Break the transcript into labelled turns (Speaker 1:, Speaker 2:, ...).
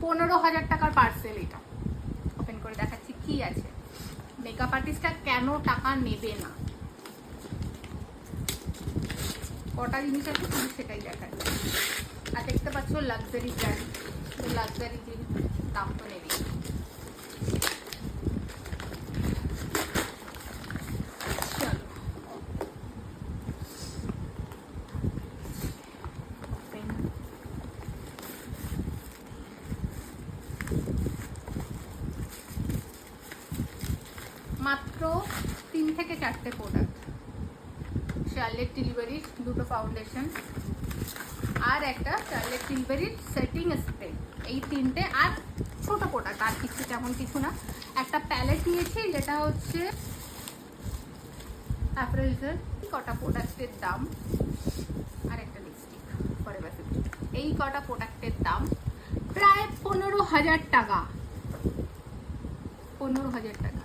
Speaker 1: 15,000 টাকার পার্সেল। এটা ওপেন করে দেখাচ্ছি কি আছে। মেকআপ আর্টিস্টটা কেন টাকা নেবে না, কটা জিনিস আছে শুধু সেটাই দেখাচ্ছি। আর দেখতে পাচ্ছ লাক্সারি ব্র্যান্ড, লাক্সারি জিনিস দাম তো নেবেই। মাত্র 3 থেকে 4টে প্রোডাক্ট, শার্লেট টিলবারির দুটো ফাউন্ডেশন আর একটা শার্লেট টিলবারির সেটিং স্প্রে, এই 3টে। আর ছোট প্রোডাক্ট, আর কিছু তেমন কিছু না। একটা প্যালেট নিয়েছি যেটা হচ্ছে অ্যাপ্রেজার। কটা প্রোডাক্টের দাম, আর একটা লিপস্টিক ফরএভার 50। এই কটা প্রোডাক্টের দাম প্রায় 15,000 টাকা। 15,000 টাকা।